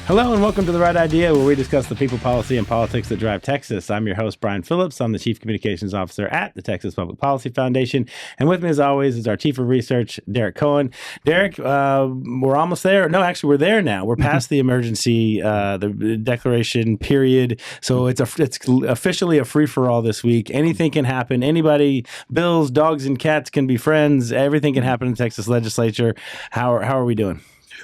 Hello and welcome to The Right Idea, where we discuss the people, policy, and politics that drive Texas. I'm your host, Brian Phillips. I'm the Chief Communications Officer at the Texas Public Policy Foundation. And with me, as always, is our Chief of Research, Derek Cohen. Derek, we're almost there. No, actually, we're there now. We're past the emergency, the declaration period. So it's officially a free-for-all this week. Anything can happen. Anybody, bills, dogs, and cats can be friends. Everything can happen in the Texas legislature. How are we doing?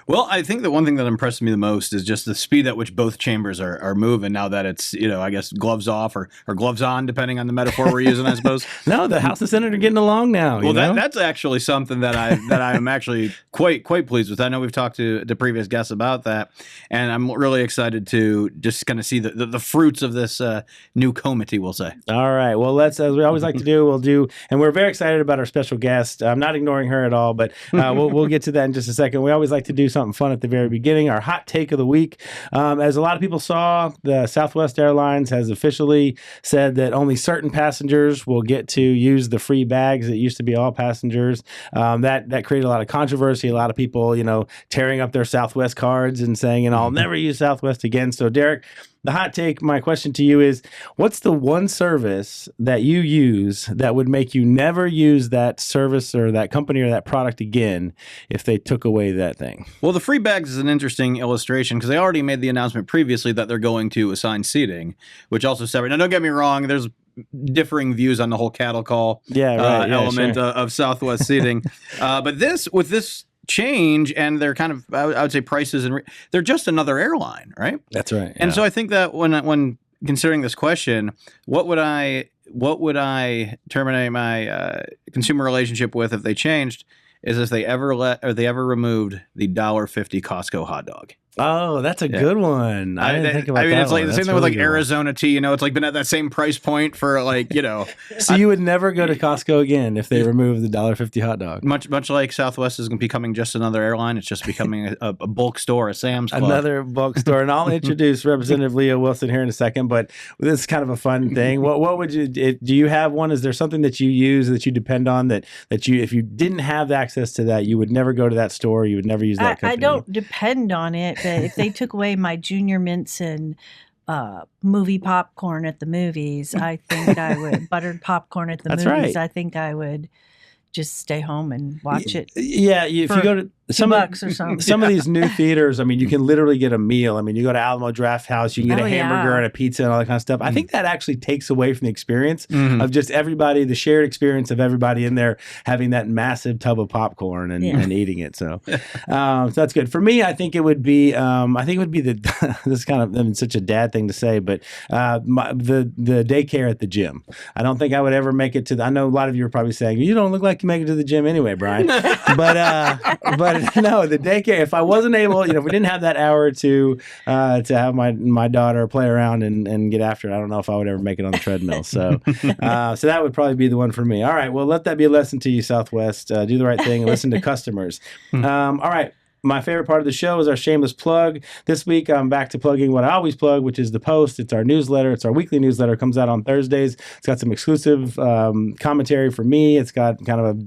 Well, I think the one thing that impressed me the most is just the speed at which both chambers are moving now that it's, I guess gloves off or gloves on, depending on the metaphor we're using, I suppose. No, the House and Senate are getting along now. Well, that's actually something that I am actually quite pleased with. I know we've talked to previous guests about that, and I'm really excited to just kind of see the fruits of this new committee, we'll say. All right. Well, let's, as we always like to do, and we're very excited about our special guest. I'm not ignoring her at all, but we'll get to that in just a second. We always like to do something fun at the very beginning. Our hot take of the week. As a lot of people saw, the Southwest Airlines has officially said that only certain passengers will get to use the free bags. It used to be all passengers. That created a lot of controversy. A lot of people, tearing up their Southwest cards and saying, I'll never use Southwest again. So, Derek, the hot take, my question to you is, what's the one service that you use that would make you never use that service or that company or that product again if they took away that thing? Well, the free bags is an interesting illustration because they already made the announcement previously that they're going to assign seating, which also separate. Now, don't get me wrong, there's differing views on the whole cattle call element of Southwest seating. But with this change and their kind of, I would say, prices, and they're just another airline, right? That's right. Yeah. And so I think that when considering this question, what would I terminate my consumer relationship with if they changed, is if they ever removed the $1.50 Costco hot dog. Oh, that's a good one. I didn't think about that. It's like one. the same thing with like Arizona tea. It's like been at that same price point for So you would never go to Costco again if they remove the $1.50 hot dog. Much like Southwest is becoming just another airline. It's just becoming a bulk store, a Sam's Club. Another bulk store. And I'll introduce Representative Leo-Wilson here in a second. But this is kind of a fun thing. What would you do? You have one? Is there something that you use that you depend on that you, if you didn't have access to that, you would never go to that store? You would never use that company? I don't depend on it. But if they took away my Junior Mints and movie popcorn at the movies, I think I would. Buttered popcorn at the movies, right. I think I would just stay home and watch it. Yeah, if you go to $2 or something. Some of these new theaters, you can literally get a meal. You go to Alamo Draft House, you can get a hamburger and a pizza and all that kind of stuff. I think that actually takes away from the experience of just everybody, the shared experience of everybody in there having that massive tub of popcorn and eating it. So, so that's good. For me, I think it would be, this is kind of such a dad thing to say, but the daycare at the gym. I don't think I would ever make it to I know a lot of you are probably saying, you don't look like you make it to the gym anyway, Brian. but no, the daycare, if I wasn't able, if we didn't have that hour to have my daughter play around and get after it, I don't know if I would ever make it on the treadmill. So so that would probably be the one for me. All right, well, let that be a lesson to you, Southwest. Do the right thing and listen to customers. All right. My favorite part of the show is our shameless plug. This week, I'm back to plugging what I always plug, which is the Post. It's our newsletter. It's our weekly newsletter. It comes out on Thursdays. It's got some exclusive commentary from me. It's got kind of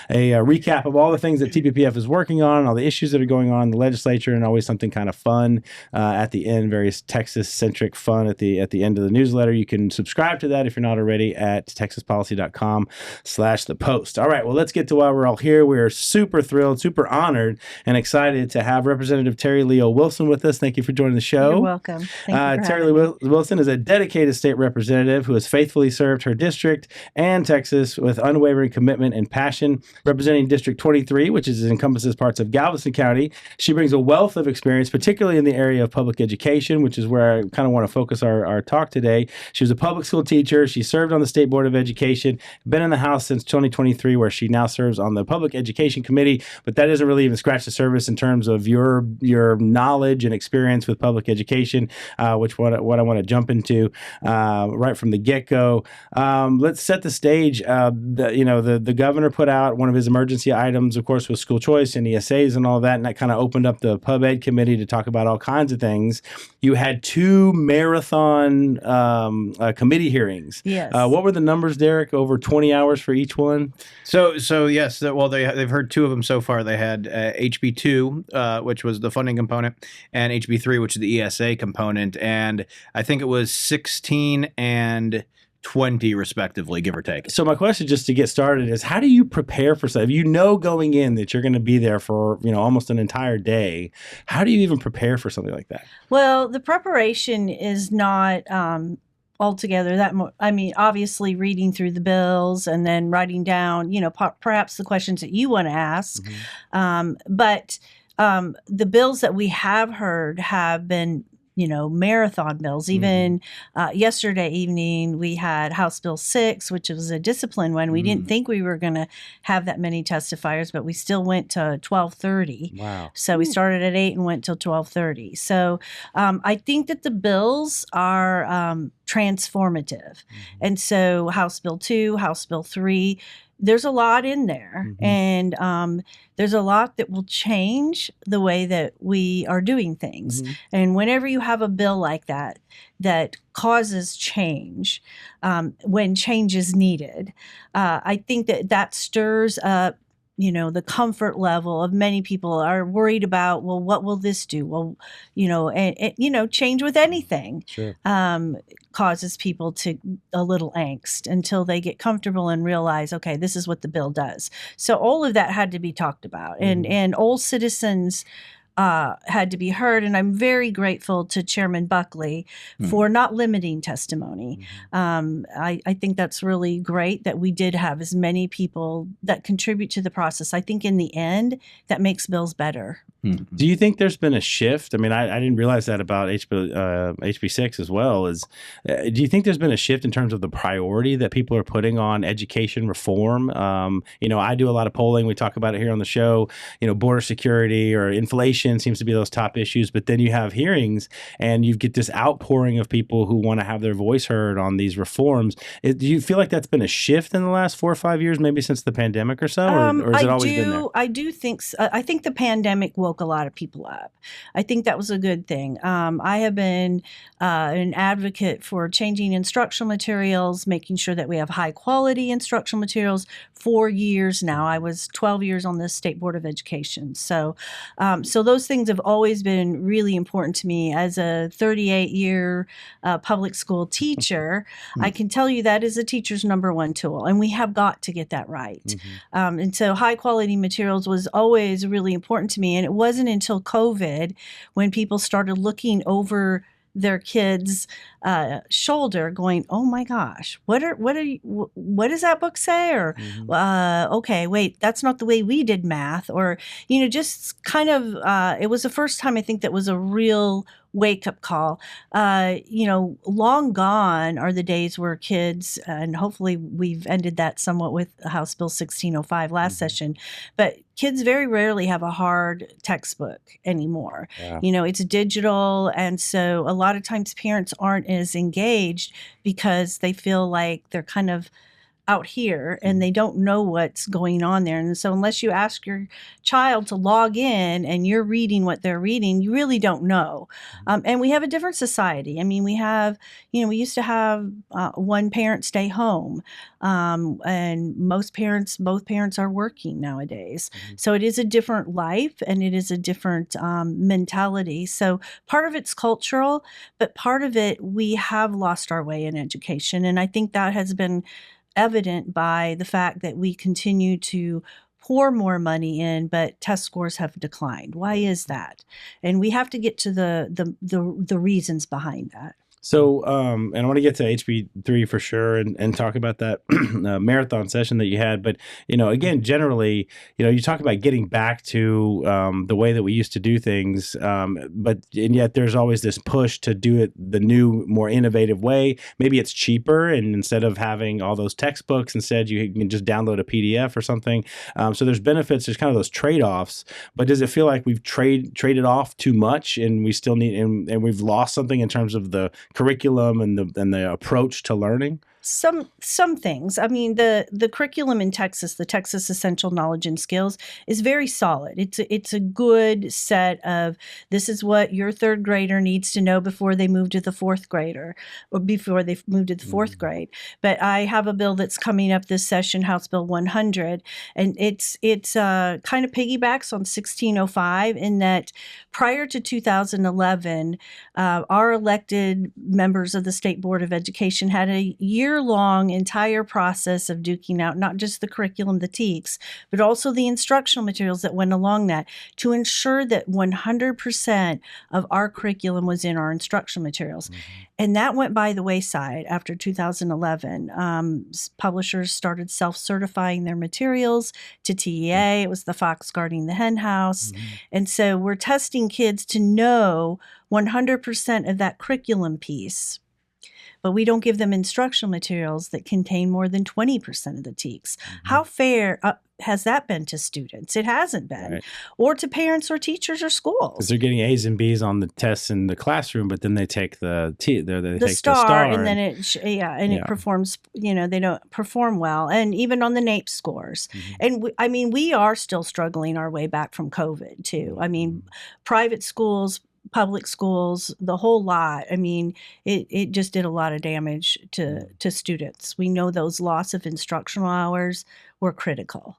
a recap of all the things that TPPF is working on, all the issues that are going on in the legislature, and always something kind of fun at the end, very Texas-centric fun at the end of the newsletter. You can subscribe to that if you're not already at texaspolicy.com/the Post. All right, well, let's get to why we're all here. We are super thrilled, super honored, and excited to have Representative Terri Leo-Wilson with us. Thank you for joining the show. You're welcome. Thank you for Terri Leo-Wilson is a dedicated state representative who has faithfully served her district and Texas with unwavering commitment and passion. Representing District 23, which encompasses parts of Galveston County, she brings a wealth of experience, particularly in the area of public education, which is where I kind of want to focus our talk today. She was a public school teacher. She served on the State Board of Education, been in the House since 2023, where she now serves on the Public Education Committee, but that doesn't really even scratch the surface in terms of your knowledge and experience with public education, which what I want to jump into right from the get-go. Let's set the stage. The governor put out one of his emergency items, of course, was school choice and ESAs and all that, and that kind of opened up the Pub Ed Committee to talk about all kinds of things. You had 2 marathon committee hearings. Yes. What were the numbers, Derek? Over 20 hours for each one? So yes, well, they've heard 2 of them so far. They had HB2, 2, which was the funding component, and HB 3, which is the ESA component. And I think it was 16 and 20 respectively, give or take. So my question, just to get started, is how do you prepare for something? If you know going in that you're going to be there for, almost an entire day, how do you even prepare for something like that? Well, the preparation is not altogether that obviously reading through the bills and then writing down, perhaps the questions that you want to ask. But the bills that we have heard have been marathon bills. Even yesterday evening, we had House Bill 6, which was a discipline one. We didn't think we were going to have that many testifiers, but we still went to 12:30. Wow. So we started at 8 and went till 12:30. So I think that the bills are transformative. And so House Bill 2, House Bill 3, there's a lot in there, and there's a lot that will change the way that we are doing things. And whenever you have a bill like that causes change, when change is needed, I think that stirs up the comfort level of many people. Are worried about, well, what will this do? Well, and change with anything causes people to a little angst until they get comfortable and realize, okay, this is what the bill does. So all of that had to be talked about, and old citizens had to be heard. And I'm very grateful to Chairman Buckley for not limiting testimony. I think that's really great that we did have as many people that contribute to the process. I think in the end, that makes bills better. Do you think there's been a shift? I mean, I didn't realize that about HB 6 as well. Do you think there's been a shift in terms of the priority that people are putting on education reform? I do a lot of polling. We talk about it here on the show. Border security or inflation seems to be those top issues. But then you have hearings and you get this outpouring of people who want to have their voice heard on these reforms. Do you feel like that's been a shift in the last 4 or 5 years, maybe since the pandemic or so? Or has it always been there? I do think so. I think the pandemic woke a lot of people up. I think that was a good thing. I have been an advocate for changing instructional materials, making sure that we have high quality instructional materials for years now. I was 12 years on the State Board of Education. So those things have always been really important to me. As a 38-year public school teacher, I can tell you that is a teacher's number one tool, and we have got to get that right. And so high quality materials was always really important to me, and it wasn't until COVID when people started looking over their kids' shoulder going, oh my gosh, what does that book say? Or, okay, wait, that's not the way we did math. Or, just kind of, it was the first time I think that was a real wake-up call. Long gone are the days where kids, and hopefully we've ended that somewhat with House Bill 1605 last session, but kids very rarely have a hard textbook anymore. It's digital, and so a lot of times parents aren't as engaged because they feel like they're kind of out here and they don't know what's going on there. And so unless you ask your child to log in and you're reading what they're reading, you really don't know. And we have a different society. I mean, we used to have one parent stay home. And both parents are working nowadays. So it is a different life and it is a different mentality. So part of it's cultural, but part of it, we have lost our way in education. And I think that has been evident by the fact that we continue to pour more money in, but test scores have declined. Why is that? And we have to get to the reasons behind that. So, and I want to get to HB3 for sure and talk about that marathon session that you had. But, again, generally, you talk about getting back to the way that we used to do things. And yet there's always this push to do it the new, more innovative way. Maybe it's cheaper. And instead of having all those textbooks, instead you can just download a PDF or something. So there's benefits. There's kind of those trade-offs. But does it feel like we've traded off too much and we still need and we've lost something in terms of the curriculum and the approach to learning? Some things. I mean, the curriculum in Texas, the Texas Essential Knowledge and Skills, is very solid. It's a good set of, this is what your third grader needs to know before they move to the fourth grader, or before they move to the fourth grade. But I have a bill that's coming up this session, House Bill 100, and it's kind of piggybacks on 1605 in that prior to 2011, our elected members of the State Board of Education had a year-long entire process of duking out not just the curriculum, the TEKS, but also the instructional materials that went along that to ensure that 100% of our curriculum was in our instructional materials. And that went by the wayside after 2011. Publishers started self-certifying their materials to TEA. It was the fox guarding the hen house. And so we're testing kids to know 100% of that curriculum piece, but we don't give them instructional materials that contain more than 20% of the TEKS. How fair has that been to students? It hasn't been. Or to parents or teachers or schools. Because they're getting A's and B's on the tests in the classroom, but then they take the star, and then it performs, they don't perform well. And even on the NAEP scores. And we are still struggling our way back from COVID too. I mean, private schools, public schools, the whole lot. I mean, it just did a lot of damage to students. We know those loss of instructional hours were critical.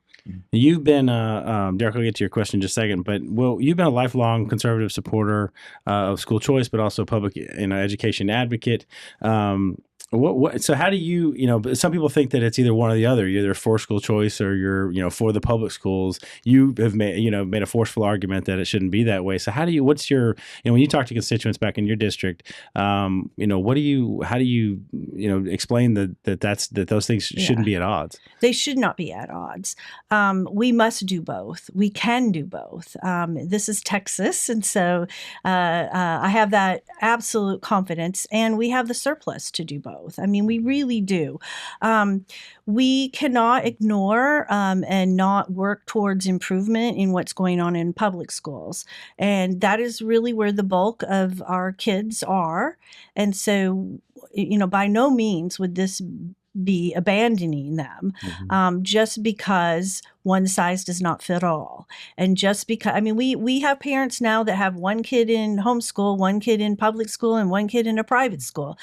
You've been, Derek, I'll get to your question in just a second, but you've been a lifelong conservative supporter of school choice, but also public education advocate. So how do you, some people think that it's either one or the other. You're either for school choice or you're, for the public schools. You have made a forceful argument that it shouldn't be that way. So how do you, what's your, when you talk to constituents back in your district, how do you explain that those things shouldn't be at odds? They should not be at odds. We must do both. We can do both. This is Texas. And so I have that absolute confidence, and we have the surplus to do both. I mean, we really do. We cannot ignore and not work towards improvement in what's going on in public schools. And that is really where the bulk of our kids are. And so, by no means would this be abandoning them just because one size does not fit all. And just because, we have parents now that have one kid in homeschool, one kid in public school, and one kid in a private school.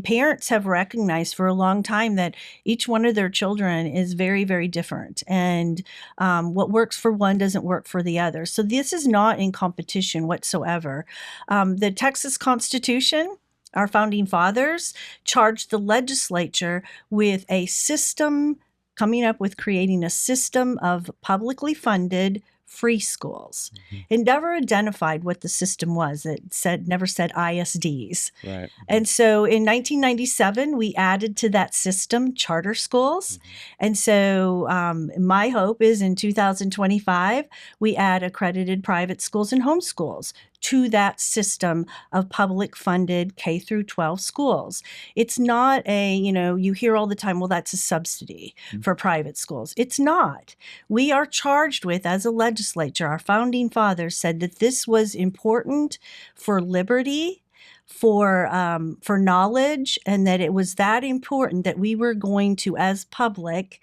Parents have recognized for a long time that each one of their children is very, very different. And what works for one doesn't work for the other. So this is not in competition whatsoever. The Texas Constitution, our founding fathers, charged the legislature with a system, coming up with creating a system of publicly funded free schools. It never identified what the system was. It never said ISDs. Right. And so in 1997, we added to that system charter schools. And so my hope is in 2025, we add accredited private schools and homeschools to that system of public funded K through 12 schools. It's not you hear all the time, well, that's a subsidy for private schools. It's not. We are charged with, as a legislature, our founding fathers said that this was important for liberty, for knowledge, and that it was that important that we were going to, as public,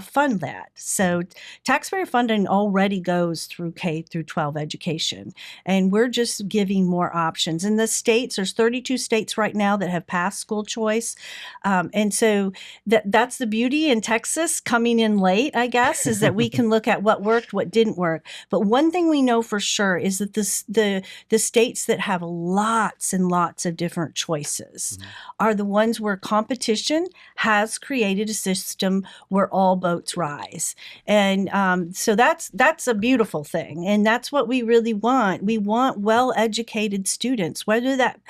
fund that. So taxpayer funding already goes through K through 12 education, and we're just giving more options. In the states, there's 32 states right now that have passed school choice, and so that's the beauty in Texas coming in late, I guess, is that we can look at what worked, what didn't work. But one thing we know for sure is that the states that have lots and lots of different choices are the ones where competition has created a system where all boats rise. And so that's a beautiful thing. And that's what we really want. We want well-educated students, whether that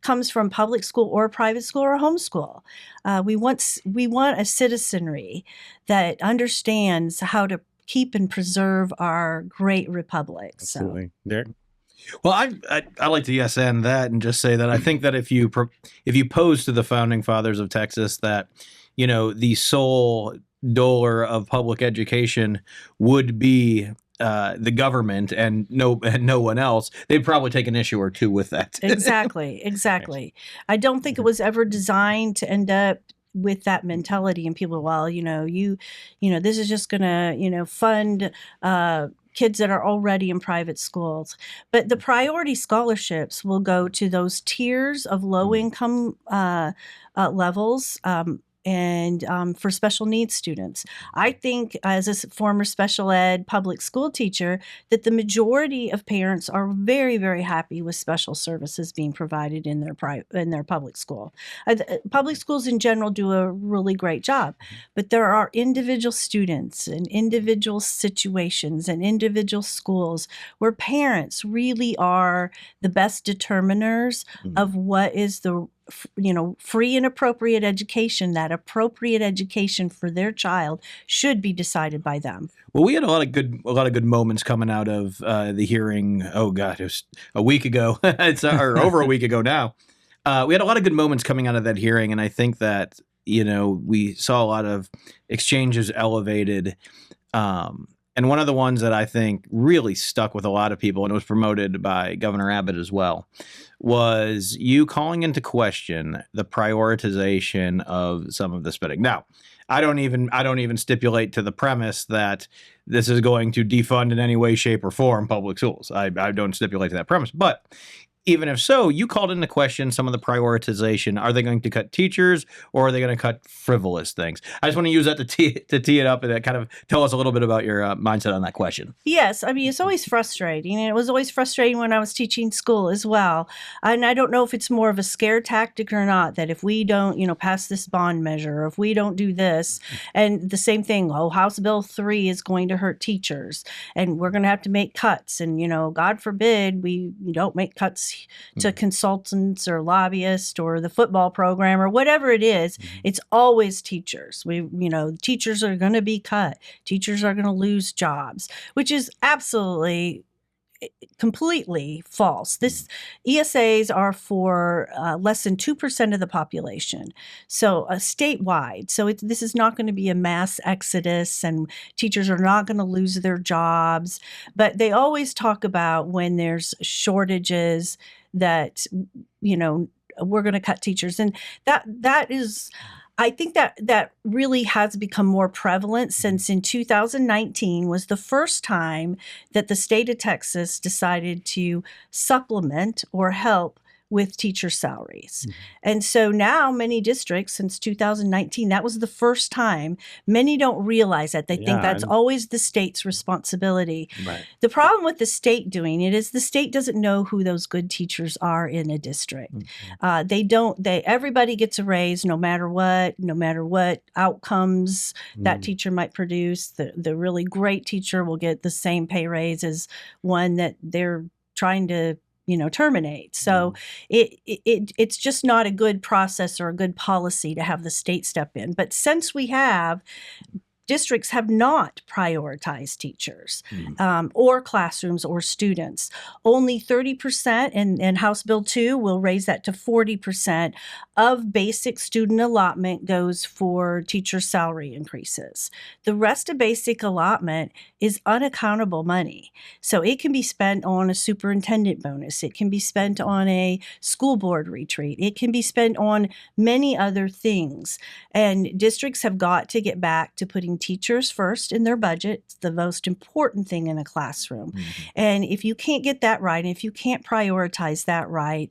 comes from public school or private school or homeschool. We want a citizenry that understands how to keep and preserve our great republic. Absolutely. Derek? Well, I like to yes and that and just say that I think that if you pose to the founding fathers of Texas that, the sole dolor of public education would be the government and no one else, they'd probably take an issue or two with that. Exactly. I don't think it was ever designed to end up with that mentality, and people, well, this is just going to, fund kids that are already in private schools. But the priority scholarships will go to those tiers of low income levels. And for special needs students. I think, as a former special ed public school teacher, that the majority of parents are very, very happy with special services being provided in their public school. Public schools in general do a really great job, but there are individual students and individual situations and individual schools where parents really are the best determiners of what is the free and appropriate education. That appropriate education for their child should be decided by them. Well, we had a lot of good moments coming out of the hearing. Oh God, it was a week ago. It's or over a week ago now. We had a lot of good moments coming out of that hearing, and I think that we saw a lot of exchanges elevated. And one of the ones that I think really stuck with a lot of people, and it was promoted by Governor Abbott as well, was you calling into question the prioritization of some of the spending. Now, I don't even stipulate to the premise that this is going to defund in any way, shape, or form public schools. I don't stipulate to that premise, but even if so, you called into question some of the prioritization. Are they going to cut teachers, or are they going to cut frivolous things? I just want to use that to tee it up and kind of tell us a little bit about your mindset on that question. Yes. I mean, it's always frustrating. And it was always frustrating when I was teaching school as well. And I don't know if it's more of a scare tactic or not, that if we don't, pass this bond measure, or if we don't do this, and the same thing, House Bill 3 is going to hurt teachers, and we're going to have to make cuts. And, God forbid we don't make cuts to consultants or lobbyists or the football program or whatever it is. It's always teachers. Teachers are going to be cut. Teachers are going to lose jobs, which is absolutely completely false. This ESAs are for less than 2% of the population, so statewide. So this is not going to be a mass exodus, and teachers are not going to lose their jobs. But they always talk about when there's shortages that we're going to cut teachers, and that is. I think that really has become more prevalent since in 2019 was the first time that the state of Texas decided to supplement or help with teacher salaries. And so now many districts, since 2019, that was the first time. Many don't realize that. They think that's always the state's responsibility. Right. The problem with the state doing it is the state doesn't know who those good teachers are in a district. Everybody gets a raise no matter what outcomes that teacher might produce. The really great teacher will get the same pay raise as one that they're trying to terminate. So it's just not a good process or a good policy to have the state step in. But since we have, districts have not prioritized teachers or classrooms or students. Only 30%, and House Bill 2 will raise that to 40% of basic student allotment goes for teacher salary increases. The rest of basic allotment is unaccountable money. So it can be spent on a superintendent bonus. It can be spent on a school board retreat. It can be spent on many other things. And districts have got to get back to putting teachers first in their budget. It's the most important thing in a classroom. And if you can't get that right, and if you can't prioritize that right,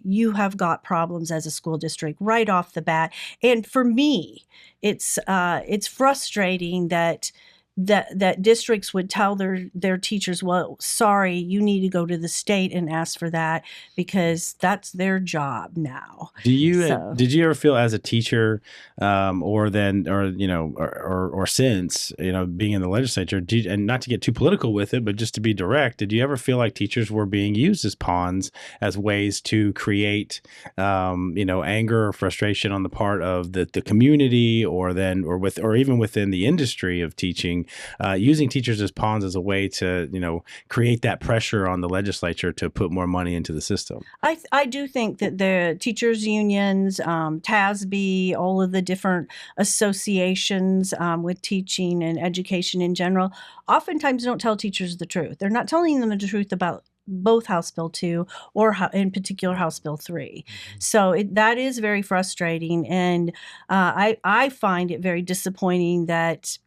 you have got problems as a school district right off the bat. And for me, it's frustrating that districts would tell their teachers, well, sorry, you need to go to the state and ask for that because that's their job now. Did you ever feel as a teacher, or since being in the legislature, and not to get too political with it, but just to be direct, did you ever feel like teachers were being used as pawns, as ways to create anger or frustration on the part of the community, or even within the industry of teaching? Using teachers as pawns as a way to, create that pressure on the legislature to put more money into the system. I do think that the teachers unions, TASB, all of the different associations with teaching and education in general, oftentimes don't tell teachers the truth. They're not telling them the truth about both House Bill 2 or in particular House Bill 3. So that is very frustrating. And I find it very disappointing that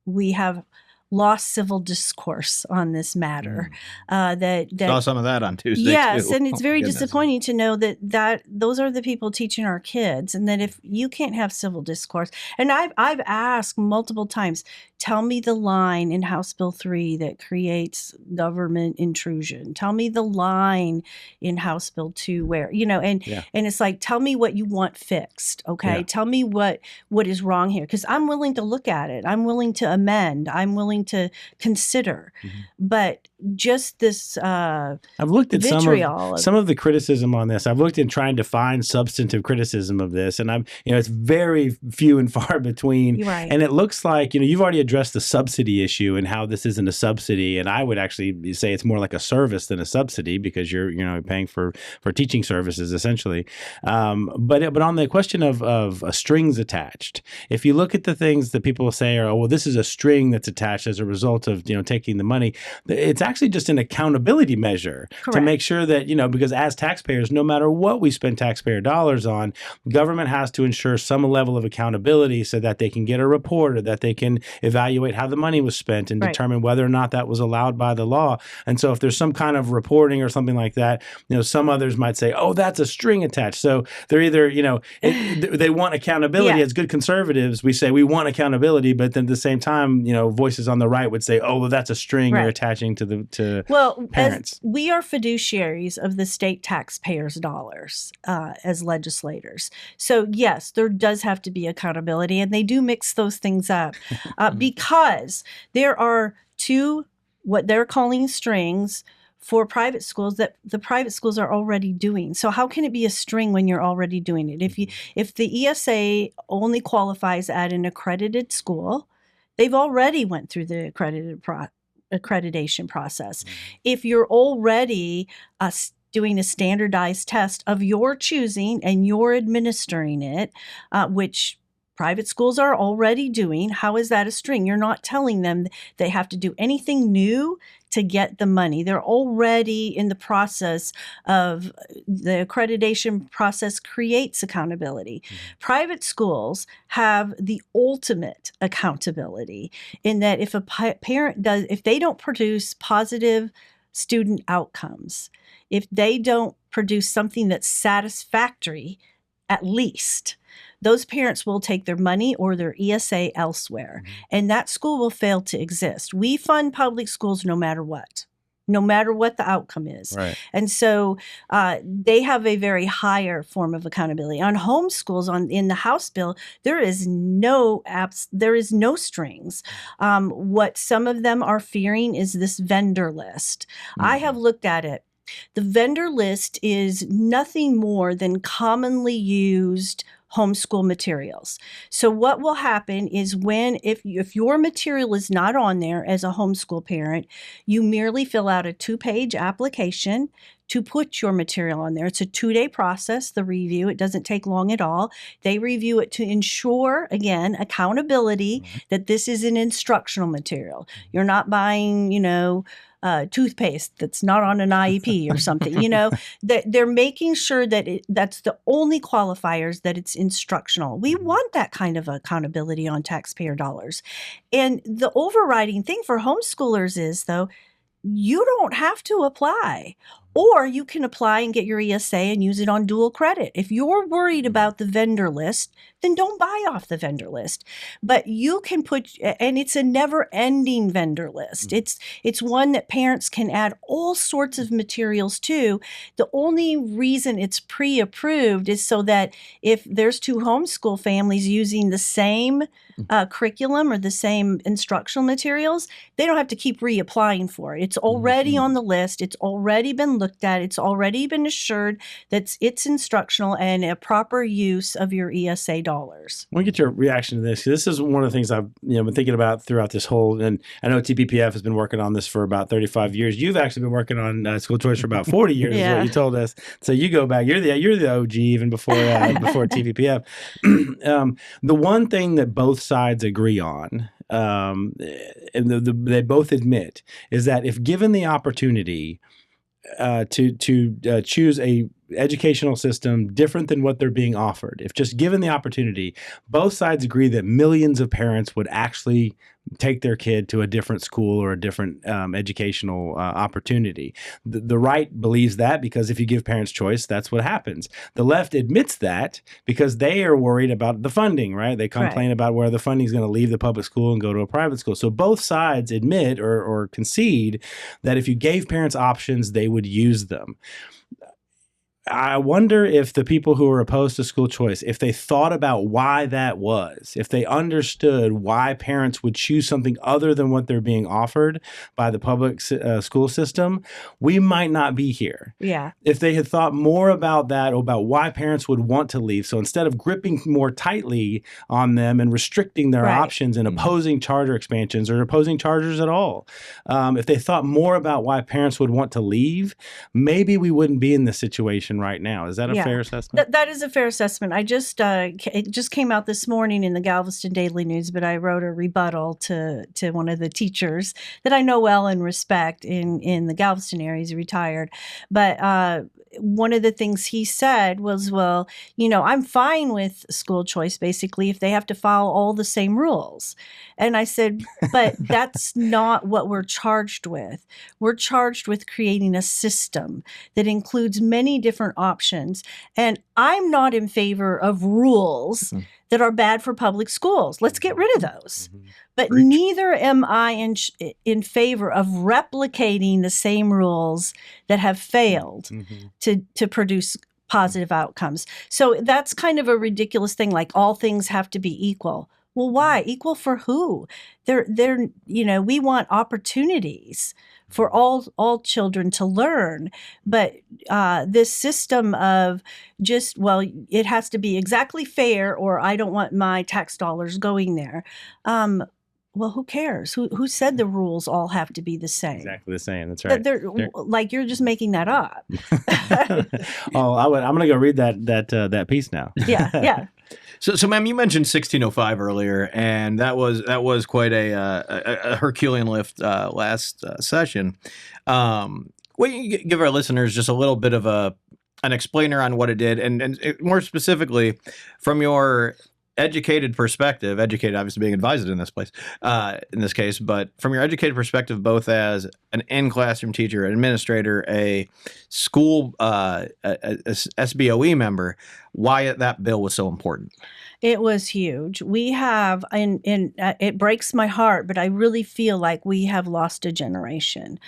we have lost civil discourse on this matter. That saw some of that on Tuesday. Yes, too. and it's very disappointing to know that those are the people teaching our kids, and that if you can't have civil discourse, and I've asked multiple times, tell me the line in House Bill 3 that creates government intrusion. Tell me the line in House Bill 2 where, and it's like, tell me what you want fixed, okay? Tell me what is wrong here, because I'm willing to look at it. I'm willing to amend. I'm willing to consider. But just this I've looked at some of the criticism on this. I've looked in trying to find substantive criticism of this, and it's very few and far between. Right. And it looks like, you've already addressed the subsidy issue and how this isn't a subsidy. And I would actually say it's more like a service than a subsidy, because you're paying for teaching services essentially. But on the question of strings attached, if you look at the things that people say are, this is a string that's attached as a result of taking the money, it's actually just an accountability measure. Correct. To make sure that, because as taxpayers, no matter what we spend taxpayer dollars on, government has to ensure some level of accountability so that they can get a report, or that they can evaluate how the money was spent and determine whether or not that was allowed by the law. And so if there's some kind of reporting or something like that, some others might say, that's a string attached. So they're either, they want accountability. As good conservatives, we say we want accountability, but then at the same time, voices on the right would say, that's a string you're attaching to parents. As we are fiduciaries of the state taxpayers' dollars as legislators. So yes, there does have to be accountability, and they do mix those things up because there are two, what they're calling strings for private schools that the private schools are already doing. So how can it be a string when you're already doing it? If the ESA only qualifies at an accredited school, they've already went through the accreditation process. If you're already doing a standardized test of your choosing and you're administering it, which private schools are already doing, how is that a string? You're not telling them they have to do anything new to get the money. They're already in the process of the accreditation process creates accountability. Private schools have the ultimate accountability in that if a parent if they don't produce positive student outcomes, if they don't produce something that's satisfactory, at least, those parents will take their money or their ESA elsewhere, and that school will fail to exist. We fund public schools no matter what the outcome is. Right. And so they have a very higher form of accountability. On homeschools, in the House bill, there is no strings. What some of them are fearing is this vendor list. I have looked at it. The vendor list is nothing more than commonly used homeschool materials. So what will happen is if your material is not on there as a homeschool parent, you merely fill out a 2-page application to put your material on there. It's a 2-day process, the review. It doesn't take long at all. They review it to ensure, again, accountability that this is an instructional material. You're not buying, toothpaste that's not on an IEP or something, that they're making sure that that's the only qualifiers, that it's instructional. We want that kind of accountability on taxpayer dollars. And the overriding thing for homeschoolers is, though, you don't have to apply. Or you can apply and get your ESA and use it on dual credit. If you're worried about the vendor list, then don't buy off the vendor list. But you can and it's a never-ending vendor list. It's one that parents can add all sorts of materials to. The only reason it's pre-approved is so that if there's 2 homeschool families using the same curriculum or the same instructional materials, they don't have to keep reapplying for it. It's already on the list. It's already been looked at. It's already been assured that it's instructional and a proper use of your ESA dollars. I want to get your reaction to this. This is one of the things I've been thinking about throughout this whole, and I know TPPF has been working on this for about 35 years. You've actually been working on school choice for about 40 years, is what you told us. So you go back. You're the OG even before TPPF. The one thing that both sides agree on, and they both admit, is that if given the opportunity, to choose a educational system different than what they're being offered. If just given the opportunity, both sides agree that millions of parents would actually take their kid to a different school or a different educational opportunity. The right believes that because if you give parents choice, that's what happens. The left admits that because they are worried about the funding, right? They complain about where the funding is going to leave the public school and go to a private school. So both sides admit or concede that if you gave parents options, they would use them. I wonder if the people who are opposed to school choice, if they thought about why that was, if they understood why parents would choose something other than what they're being offered by the public school system, we might not be here. Yeah. If they had thought more about that, about why parents would want to leave. So instead of gripping more tightly on them and restricting their options and opposing charter expansions or opposing charters at all, if they thought more about why parents would want to leave, maybe we wouldn't be in this situation right now. Is that a fair assessment? That is a fair assessment. I just it just came out this morning in the Galveston Daily News, but I wrote a rebuttal to one of the teachers that I know well and respect in the Galveston area. He's retired, but one of the things he said was, well, I'm fine with school choice basically if they have to follow all the same rules. And I said, but that's not what we're charged with. We're charged with creating a system that includes many different options. And I'm not in favor of rules that are bad for public schools. Let's get rid of those. But neither am I in favor of replicating the same rules that have failed to produce positive outcomes. So that's kind of a ridiculous thing, like all things have to be equal. Well, why? Equal for who? We want opportunities for all children to learn. But this system of just, well, it has to be exactly fair, or I don't want my tax dollars going there. Well, who cares? Who said the rules all have to be the same? Exactly the same. That's right. Like you're just making that up. I'm going to go read that piece now. Yeah. So, ma'am, you mentioned 1605 earlier, and that was quite a Herculean lift last session. Will you give our listeners just a little bit of an explainer on what it did, and more specifically, from your educated perspective, educated obviously being advised in this case, but from your educated perspective, both as an in-classroom teacher, an administrator, a school a SBOE member, why that bill was so important? It was huge. We have, and it breaks my heart, but I really feel like we have lost a generation.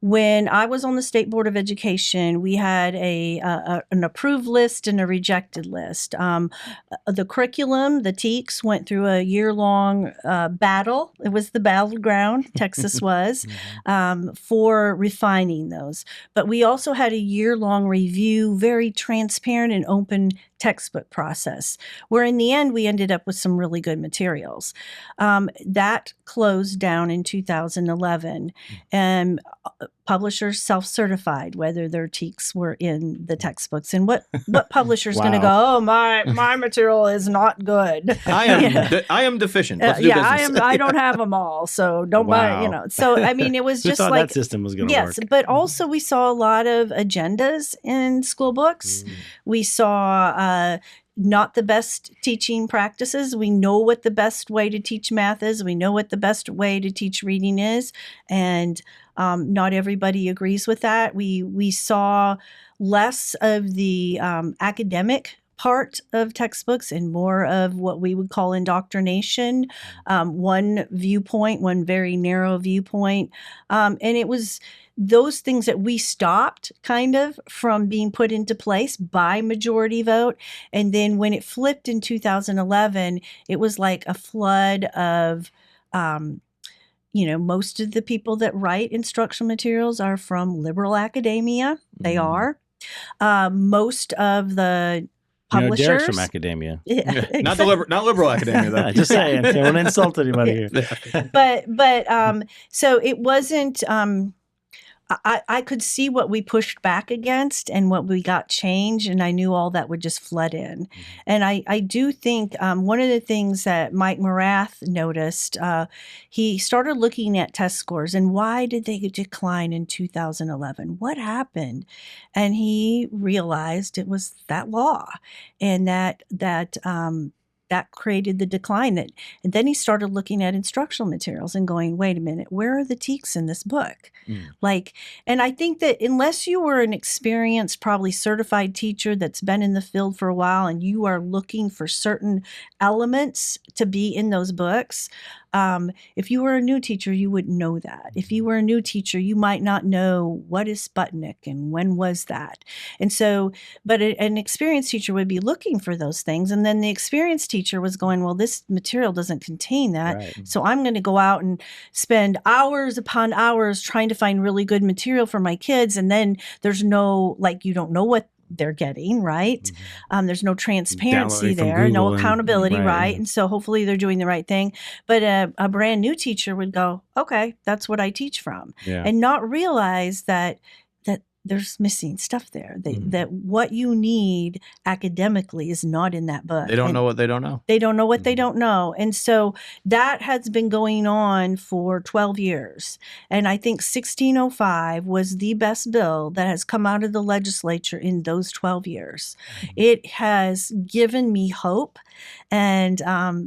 When I was on the State Board of Education, we had an approved list and a rejected list. The curriculum, the TEKS, went through a year-long battle. It was the battleground, Texas was, for refining those. But we also had a year-long review, very transparent and open textbook process, where in the end we ended up with some really good materials. That closed down in 2011, and publishers self-certified whether their TEKS were in the textbooks. And what publisher's going to go, oh, my material is not good. I am deficient. Let's do business. I don't have them all, so don't buy. So I mean, it was just like that system was going to work. Yes, but also we saw a lot of agendas in school books. We saw not the best teaching practices. We know what the best way to teach math is. We know what the best way to teach reading is. And not everybody agrees with that. We saw less of the academic part of textbooks and more of what we would call indoctrination, one viewpoint, one very narrow viewpoint. And it was those things that we stopped kind of from being put into place by majority vote. And then when it flipped in 2011, it was like a flood of, most of the people that write instructional materials are from liberal academia. They are. Most of the publishers. Derek's from academia. Yeah, not liberal academia, though. Just saying. I don't insult anybody here. But so it wasn't. I could see what we pushed back against and what we got changed, and I knew all that would just flood in. And I do think one of the things that Mike Morath noticed, he started looking at test scores and why did they decline in 2011? What happened? And he realized it was that law, and that created the decline. And then he started looking at instructional materials and going, wait a minute, where are the teaks in this book? And I think that unless you were an experienced, probably certified teacher that's been in the field for a while and you are looking for certain elements to be in those books, if you were a new teacher, you wouldn't know that. If you were a new teacher, you might not know what is Sputnik and when was that. And so, but an experienced teacher would be looking for those things. And then the experienced teacher was going, well, this material doesn't contain that. Right. So I'm going to go out and spend hours upon hours trying to find really good material for my kids. And then there's no, like, you don't know what they're getting, right? There's no transparency there, no accountability, right? And so hopefully they're doing the right thing. But a brand new teacher would go, okay, that's what I teach from, and not realize that there's missing stuff there. That what you need academically is not in that book. They don't know what they don't know. They don't know what they don't know. And so that has been going on for 12 years. And I think 1605 was the best bill that has come out of the legislature in those 12 years. It has given me hope. And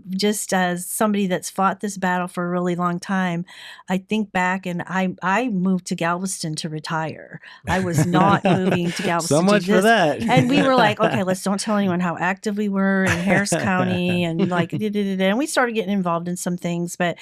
just as somebody that's fought this battle for a really long time, I think back and I moved to Galveston to retire. I was not moving to Galveston. So much for that. And we were like, okay, let's don't tell anyone how active we were in Harris County and like, and we started getting involved in some things. But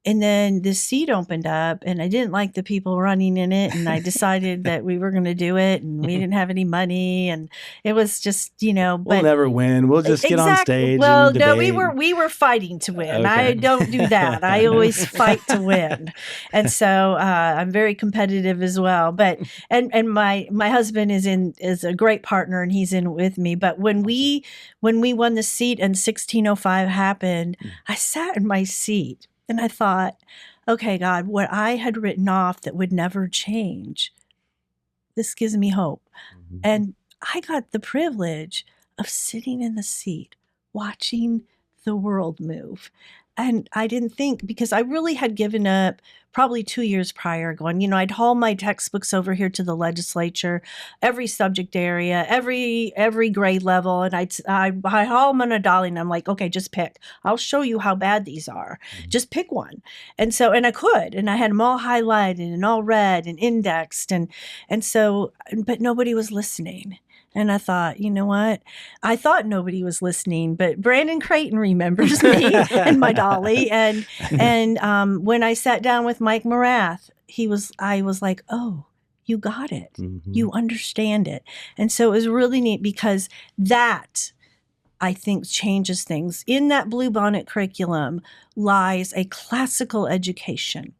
and then this seat opened up and I didn't like the people running in it. And I decided that we were going to do it and we didn't have any money. And it was just, but we'll never win. We'll just get on stage. Well, and no, debate. we were fighting to win. Okay. I don't do that. I always fight to win. And so I'm very competitive as well. But, and my husband is a great partner and he's in it with me. But when we won the seat and 1605 happened, I sat in my seat. And I thought, okay, God, what I had written off that would never change, this gives me hope. And I got the privilege of sitting in the seat, watching the world move. And I didn't think, because I really had given up probably 2 years prior, going, I'd haul my textbooks over here to the legislature, every subject area, every grade level, and I haul them on a dolly, and I'm like, okay, just pick. I'll show you how bad these are. Just pick one. And so, and I could, and I had them all highlighted and all read and indexed, and so, but nobody was listening. And I thought, you know what? I thought nobody was listening, but Brandon Creighton remembers me and my dolly. And when I sat down with Mike Morath, I was like, oh, you got it. You understand it. And so it was really neat because that, I think, changes things. In that Bluebonnet curriculum lies a classical education.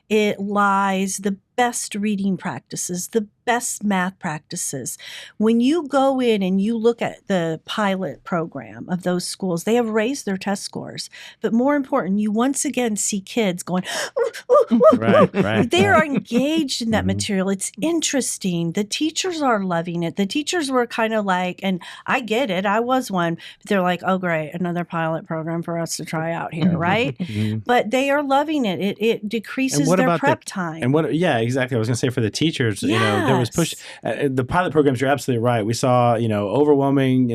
It lies the best reading practices, the best math practices. When you go in and you look at the pilot program of those schools, they have raised their test scores. But more important, you once again see kids going, ooh, ooh, ooh, right. They are engaged in that material. It's interesting. The teachers are loving it. The teachers were kind of like, and I get it, I was one, but they're like, oh, great, another pilot program for us to try out here, right? But they are loving it. It decreases their prep time. And exactly. I was going to say for the teachers, there was push. The pilot programs, you're absolutely right. We saw, overwhelming,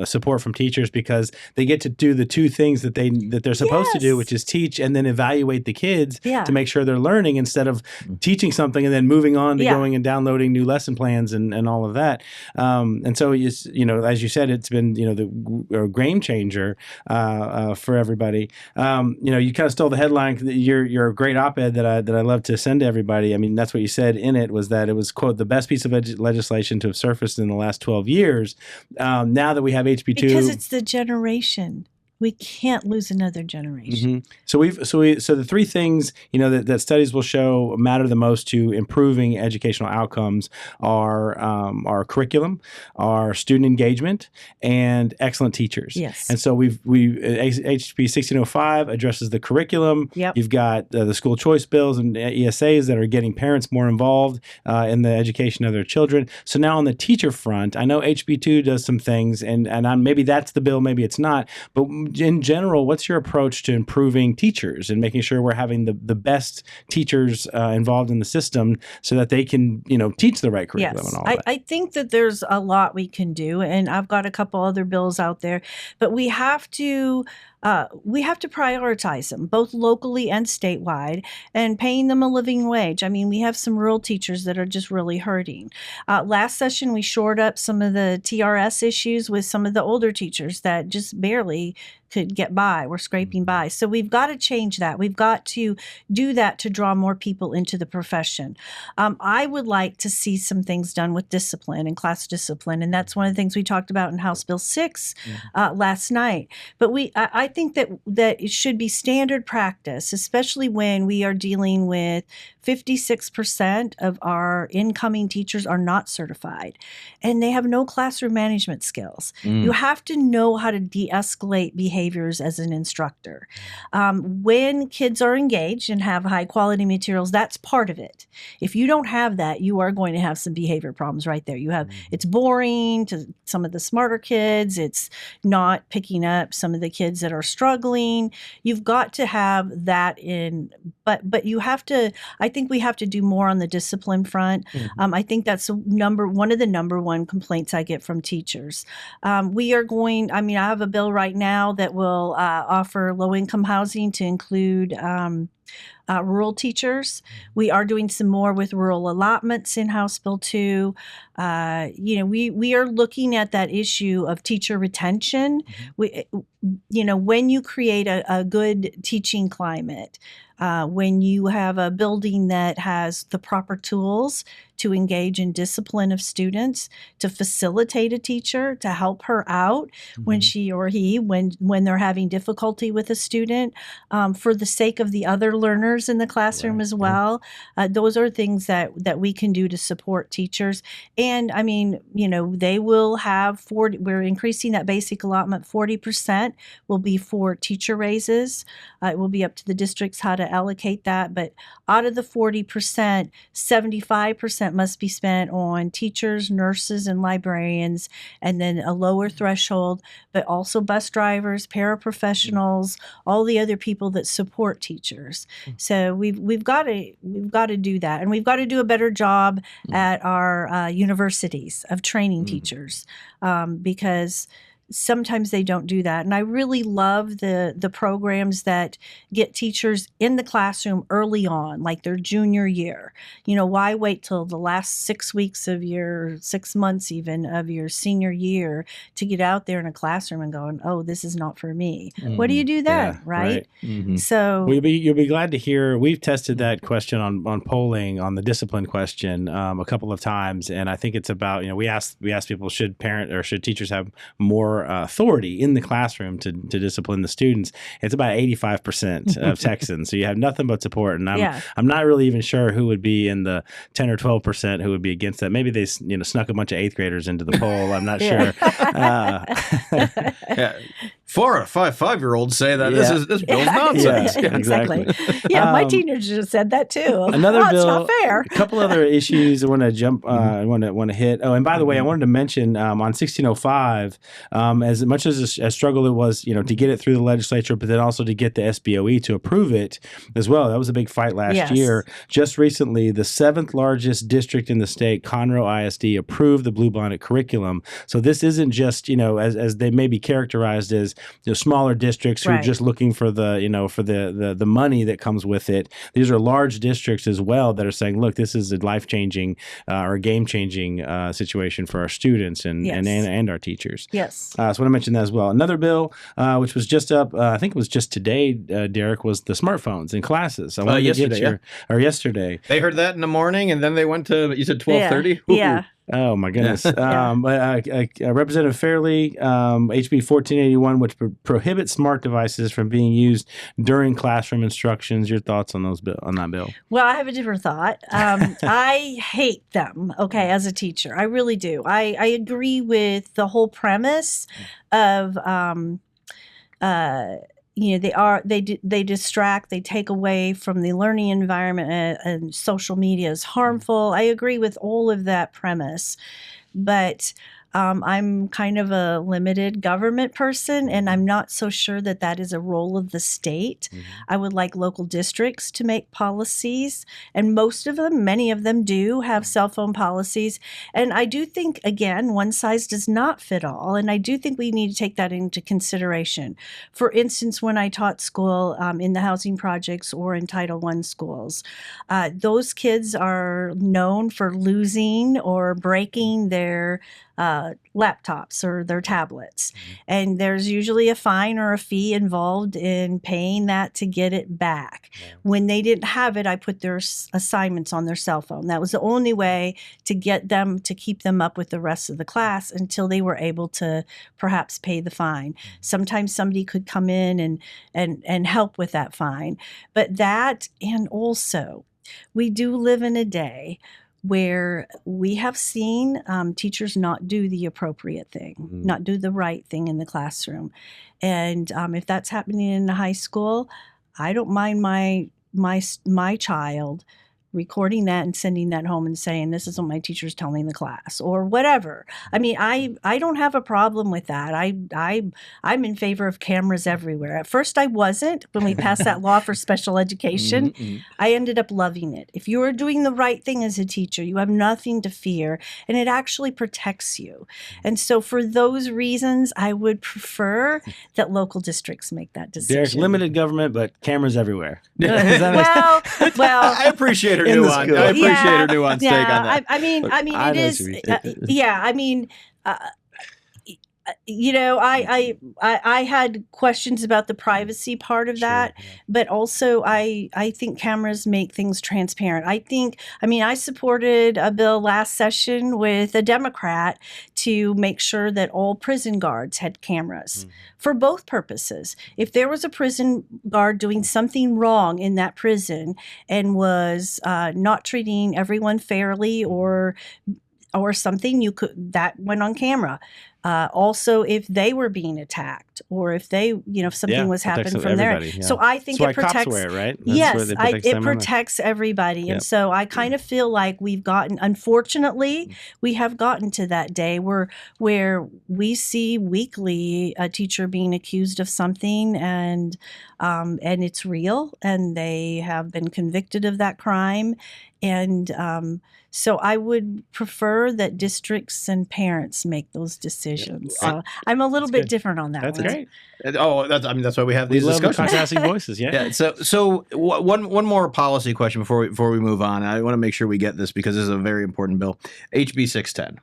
support from teachers because they get to do the two things that they're supposed to do, which is teach and then evaluate the kids to make sure they're learning instead of teaching something and then moving on to going and downloading new lesson plans and all of that. And so, as you said, it's been, the game changer for everybody. You kind of stole the headline. You're a great op-ed that I love to send to everybody. I mean, that's what you said in it, was that it was, quote, the best piece of legislation to have surfaced in the last 12 years. Now that we have HB2. Because it's the generation. We can't lose another generation. Mm-hmm. So the three things, that studies will show matter the most to improving educational outcomes are our curriculum, our student engagement, and excellent teachers. Yes. And so HB 1605 addresses the curriculum. Yep. You've got the school choice bills and ESAs that are getting parents more involved in the education of their children. So now on the teacher front, I know HB 2 does some things, and maybe that's the bill, maybe it's not, but in general, what's your approach to improving teachers and making sure we're having the best teachers involved in the system so that they can, teach the right curriculum and all that? I think that there's a lot we can do, and I've got a couple other bills out there, but we have to prioritize them, both locally and statewide, and paying them a living wage. I mean, we have some rural teachers that are just really hurting. Last session, we shored up some of the TRS issues with some of the older teachers that just barely could get by. We're scraping by. So we've got to change that. We've got to do that to draw more people into the profession. I would like to see some things done with discipline and class discipline, and that's one of the things we talked about in House Bill 6 last night. But I think that it should be standard practice, especially when we are dealing with 56% of our incoming teachers are not certified, and they have no classroom management skills. You have to know how to de-escalate behaviors as an instructor. When kids are engaged and have high quality materials, that's part of it. If you don't have that, you are going to have some behavior problems right there. It's boring to some of the smarter kids. It's not picking up some of the kids that are struggling. You've got to have that in, but you have to, I think we have to do more on the discipline front. I think that's one of the number one complaints I get from teachers. I have a bill right now that will offer low-income housing to include rural teachers. We are doing some more with rural allotments in House Bill 2. We are looking at that issue of teacher retention. When you create a good teaching climate, when you have a building that has the proper tools to engage in discipline of students, to facilitate a teacher, to help her out when she or he, when they're having difficulty with a student, for the sake of the other learners in the classroom as well. Those are things that we can do to support teachers. And I mean, they will have we're increasing that basic allotment. 40% will be for teacher raises. It will be up to the districts how to allocate that. But out of the 40%, 75% must be spent on teachers, nurses, and librarians, and then a lower threshold, but also bus drivers, paraprofessionals, all the other people that support teachers. So we've got to do that, and we've got to do a better job at our universities of training teachers, because sometimes they don't do that. And I really love the programs that get teachers in the classroom early on, like their junior year. Why wait till the last 6 months even of your senior year to get out there in a classroom and going, oh, this is not for me. What do you do then, right? So you'll be glad to hear we've tested that question on polling on the discipline question a couple of times, and I think it's about we asked people, should teachers have more authority in the classroom to discipline the students? It's about 85% of Texans. So you have nothing but support. And I'm not really even sure who would be in the 10 or 12% who would be against that. Maybe they snuck a bunch of 8th graders into the poll. I'm not sure. 4 out of 5-5-year-olds say that this bill's nonsense. Exactly. My teenagers said that too. Another bill, it's not fair. A couple other issues I want to jump. I want to hit. Oh, and by the way, I wanted to mention on 1605, as much as a struggle it was, to get it through the legislature, but then also to get the SBOE to approve it as well. That was a big fight last year. Just recently, the 7th largest district in the state, Conroe ISD, approved the Bluebonnet curriculum. So this isn't just as they may be characterized as smaller districts who are just looking for the money that comes with it. These are large districts as well that are saying, look, this is a life-changing or game-changing situation for our students and our teachers. Yes. So I want to mention that as well. Another bill, which was just up, I think it was just today, Derek, was the smartphones in classes. Yesterday. Yesterday. They heard that in the morning, and then they went to, you said 12:30? Yeah. Oh my goodness! Representative Fairley, HB 1481, which prohibits smart devices from being used during classroom instructions. Your thoughts on that bill? Well, I have a different thought. I hate them. Okay, as a teacher, I really do. I agree with the whole premise of. They distract, they take away from the learning environment, and social media is harmful. I agree with all of that premise, but I'm kind of a limited government person, and I'm not so sure that that is a role of the state. I would like local districts to make policies, and many of them do have cell phone policies. And I do think, again, one size does not fit all, and I do think we need to take that into consideration. For instance, when I taught school in the housing projects or in Title I schools, those kids are known for losing or breaking their laptops or their tablets. And there's usually a fine or a fee involved in paying that to get it back. When they didn't have it, I put their assignments on their cell phone. That was the only way to get them to keep them up with the rest of the class until they were able to perhaps pay the fine. Sometimes somebody could come in and help with that fine. But that, and also, we do live in a day where we have seen teachers not do the appropriate thing, not do the right thing in the classroom. And if that's happening in a high school, I don't mind my child recording that and sending that home and saying, this is what my teacher's telling the class, or whatever. I mean, I don't have a problem with that. I'm in favor of cameras everywhere. At first I wasn't when we passed that law for special education. I ended up loving it. If you are doing the right thing as a teacher, you have nothing to fear, and it actually protects you. And so for those reasons, I would prefer that local districts make that decision. Derek, limited government, but cameras everywhere. Well, I appreciate her nuance. I appreciate her nuanced take on that. I mean, it is. I had questions about the privacy part of that, but also I think cameras make things transparent. I supported a bill last session with a Democrat to make sure that all prison guards had cameras for both purposes. If there was a prison guard doing something wrong in that prison and was not treating everyone fairly or something, that went on camera. Also, if they were being attacked, or if if something was happening from there. Yeah. So I think it protects. Cops wear it, right? It protects everybody. Yep. And so I kind of feel like unfortunately, we have gotten to that day where we see weekly a teacher being accused of something, and it's real, and they have been convicted of that crime. And so I would prefer that districts and parents make those decisions. So I'm a little bit different on that. That's one. great. That's why we have these discussions. Contrasting voices. Yeah. So one more policy question before we move on. I want to make sure we get this because this is a very important bill. HB 610.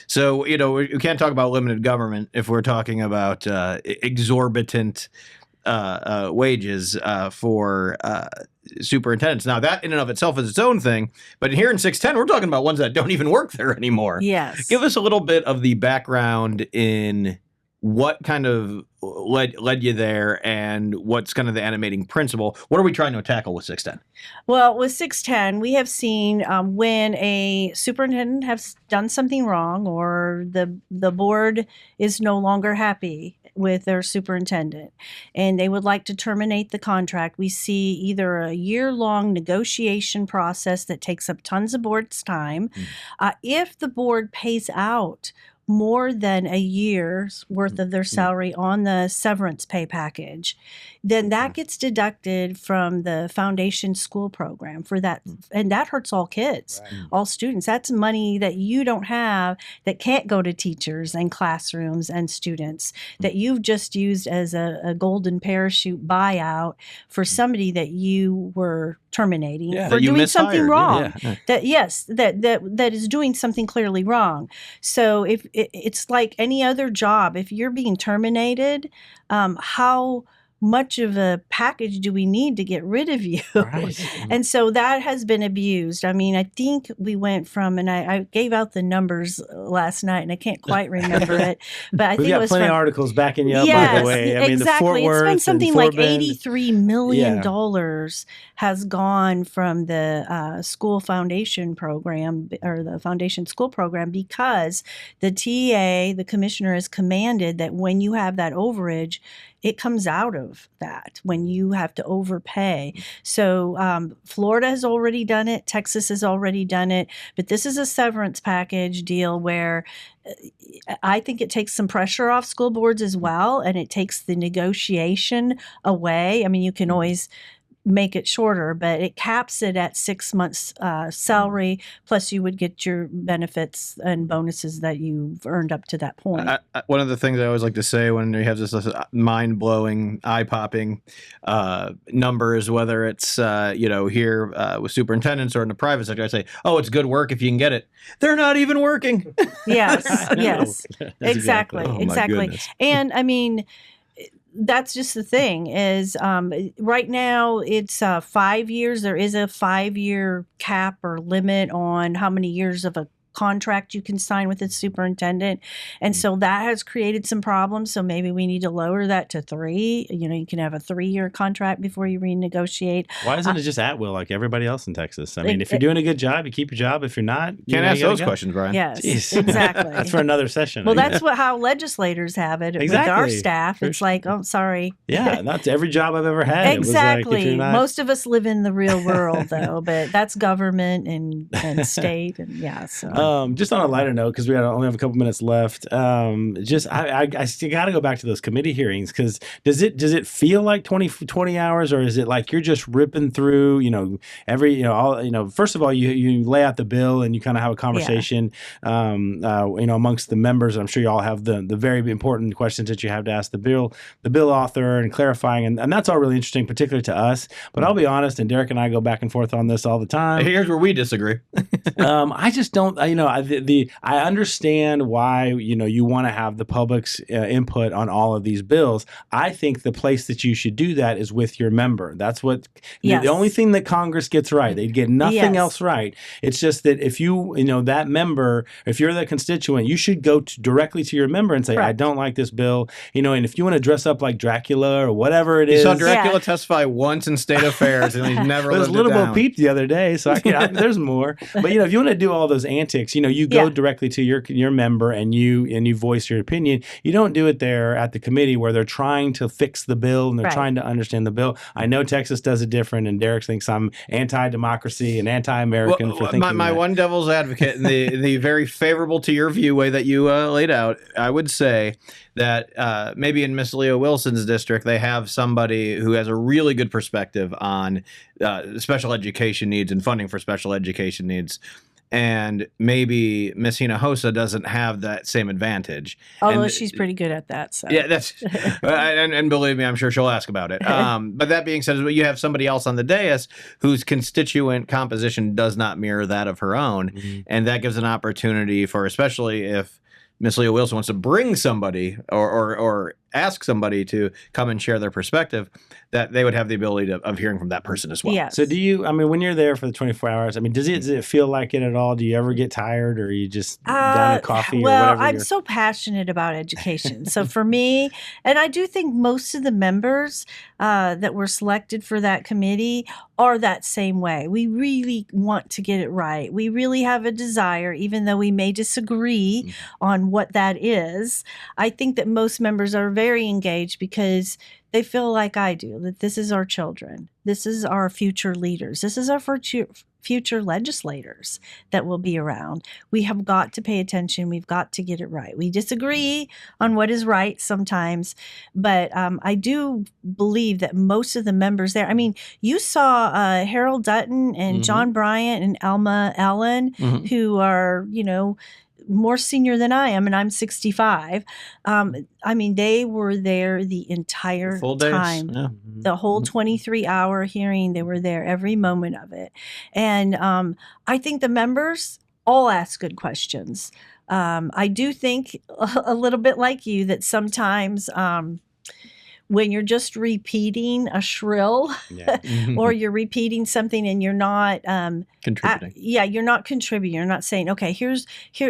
So we can't talk about limited government if we're talking about exorbitant wages for superintendents. Now, that in and of itself is its own thing, but here in 610, we're talking about ones that don't even work there anymore. Yes. Give us a little bit of the background in what kind of led you there, and what's kind of the animating principle. What are we trying to tackle with 610? Well, with 610, we have seen when a superintendent has done something wrong, or the board is no longer happy with their superintendent and they would like to terminate the contract, we see either a year-long negotiation process that takes up tons of board's time. If the board pays out more than a year's worth of their salary on the severance pay package, then that gets deducted from the foundation school program for that. And that hurts all kids, all students. That's money that you don't have, that can't go to teachers and classrooms and students, that you've just used as a golden parachute buyout for somebody that you were terminating for doing something wrong. That is doing something clearly wrong. So it's like any other job. If you're being terminated, how much of a package do we need to get rid of you? Right. And so that has been abused. I mean, I think we went from, and I gave out the numbers last night, and I can't quite remember it, but I think it was plenty of articles backing you up, by the way. I mean, the Fort Worth, it's been something like Bend. $83 million has gone from the school foundation program, or the foundation school program, because the TA, the commissioner, has commanded that when you have that overage, it comes out of that when you have to overpay. So Florida has already done it. Texas has already done it. But this is a severance package deal where I think it takes some pressure off school boards as well, and it takes the negotiation away. I mean, you can always make it shorter, but it caps it at 6 months salary, plus you would get your benefits and bonuses that you've earned up to that point. One of the things I always like to say when you have this mind-blowing, eye-popping numbers, whether it's here with superintendents or in the private sector, I say, oh, it's good work if you can get it. They're not even working. Yes, yes, exactly. And I mean, that's just the thing is right now it's 5 years. There is a 5-year cap or limit on how many years of a contract you can sign with its superintendent. And so that has created some problems. So maybe we need to lower that to 3. You can have a 3-year contract before you renegotiate. Why isn't it just at will like everybody else in Texas? I mean, if you're doing a good job, you keep your job. If you're not, you can't ask those questions, Brian. Yes, exactly. That's for another session. Well, that's how legislators have it with our staff. It's like, oh, sorry. Yeah, that's every job I've ever had. Exactly. Most of us live in the real world, though, but that's government and state, and so. Just on a lighter note, because we only have a couple minutes left. I still got to go back to those committee hearings, because does it feel like 20 hours, or is it like you're just ripping through? First of all, you lay out the bill and you kind of have a conversation, amongst the members. I'm sure you all have the very important questions that you have to ask the bill author and clarifying, and that's all really interesting, particularly to us. But I'll be honest, and Derek and I go back and forth on this all the time. Here's where we disagree. I just don't. I understand why you want to have the public's input on all of these bills. I think the place that you should do that is with your member. That's what the only thing that Congress gets right. They get nothing else right. It's just that if that member, if you're the constituent, you should go directly to your member and say, I don't like this bill. And if you want to dress up like Dracula or whatever it is. You saw Dracula testify once in State Affairs, and he's never. There's a little Bo Peep the other day, so there's more. But if you want to do all those antics, you go directly to your member and you voice your opinion. You don't do it there at the committee where they're trying to fix the bill and they're trying to understand the bill. I know Texas does it different, and Derek thinks I'm anti-democracy and anti-American for thinking my one devil's advocate in the very favorable to your view way that you laid out, I would say that maybe in Miss Leo-Wilson's district, they have somebody who has a really good perspective on special education needs and funding for special education needs. And maybe Miss Hinojosa doesn't have that same advantage. Although she's pretty good at that. So. Yeah, that's and believe me, I'm sure she'll ask about it. But that being said, you have somebody else on the dais whose constituent composition does not mirror that of her own. Mm-hmm. And that gives an opportunity for, especially if Miss Leo-Wilson wants to bring somebody or ask somebody to come and share their perspective, that they would have the ability of hearing from that person as well. Yes. So when you're there for the 24 hours, does it feel like it at all? Do you ever get tired, or are you just down a coffee or whatever? Well, I'm so passionate about education. So for me, and I do think most of the members that were selected for that committee are that same way. We really want to get it right. We really have a desire, even though we may disagree on what that is. I think that most members are very engaged because they feel like I do, that this is our children. This is our future leaders. This is our future legislators that will be around. We have got to pay attention. We've got to get it right. We disagree on what is right sometimes, but I do believe that most of the members there, you saw Harold Dutton and John Bryant and Elma Ellen, who are, more senior than I am, and I'm 65. They were there the entire time. Yeah. The whole 23-hour hearing, they were there every moment of it. And I think the members all ask good questions. I do think a little bit like you that sometimes when you're just repeating a shrill or you're repeating something and you're not contributing. You're not contributing. You're not saying, okay,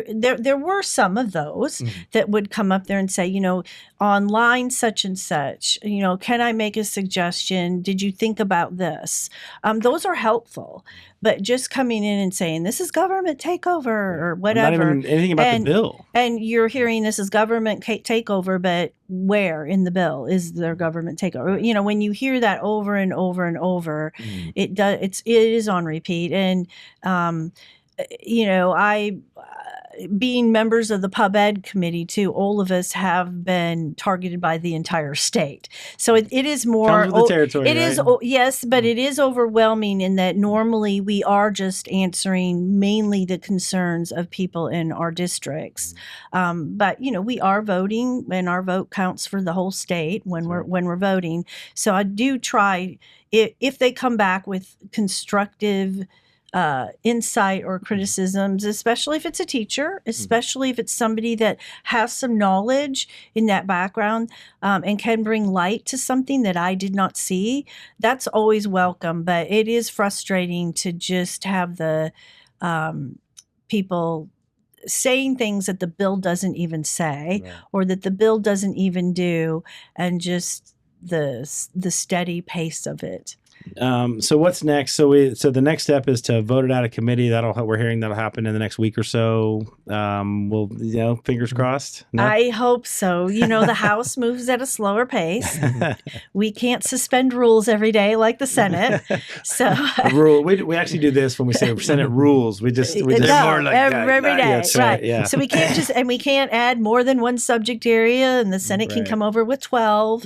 there were some of those that would come up there and say, on line such and such, can I make a suggestion? Did you think about this? Those are helpful. But just coming in and saying, this is government takeover or whatever. Not even anything about the bill. And you're hearing this is government takeover, but where in the bill is there government takeover? When you hear that over and over and over, it is on repeat. And, being members of the pub ed committee too, all of us have been targeted by the entire state. So it is more. Comes with the territory, it is, yes, but it is overwhelming in that normally we are just answering mainly the concerns of people in our districts. But we are voting, and our vote counts for the whole state when we're voting. So I do try, if they come back with constructive insight or criticisms, especially if it's a teacher, especially if it's somebody that has some knowledge in that background and can bring light to something that I did not see, that's always welcome. But it is frustrating to just have the people saying things that the bill doesn't even say or that the bill doesn't even do, and just the steady pace of it. So what's next? So the next step is to vote it out of committee. We're hearing that'll happen in the next week or so. We'll, fingers crossed. No? I hope so. The House moves at a slower pace. We can't suspend rules every day like the Senate. So rule. We actually do this when we say Senate rules. We just more like every day. That's right. Yeah. So we can't add more than one subject area, and the Senate can come over with 12.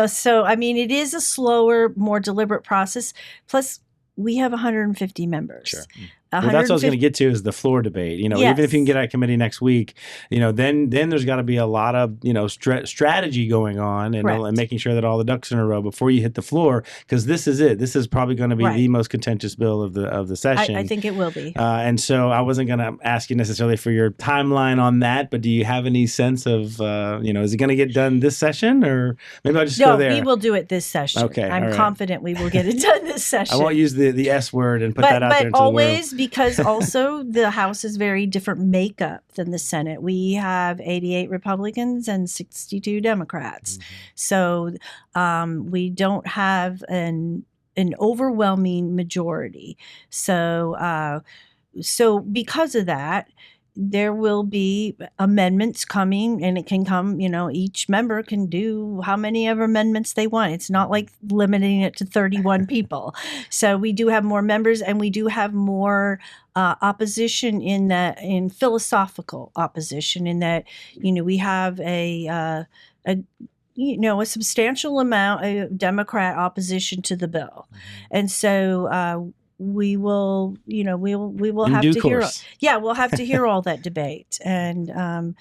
So it is a slower, more deliberate process. Plus, we have 150 members. Sure. Well, that's what I was going to get to is the floor debate. Even if you can get out of committee next week, then there's got to be a lot of, strategy going on and making sure that all the ducks are in a row before you hit the floor, because this is it. This is probably going to be the most contentious bill of the session. I think it will be. And so I wasn't going to ask you necessarily for your timeline on that, but do you have any sense of, is it going to get done this session, or maybe I'll just go there? No, we will do it this session. Okay, I'm confident we will get it done this session. I won't use the S word and put that out there. But always, because also the House is very different makeup than the Senate. We have 88 Republicans and 62 Democrats. So we don't have an overwhelming majority. So because of that, there will be amendments coming, and it can come, each member can do how many ever amendments they want. It's not like limiting it to 31 people. So we do have more members, and we do have more opposition in philosophical opposition, in that, we have a substantial amount of Democrat opposition to the bill. And so we will have to hear. We'll have to hear all that debate, and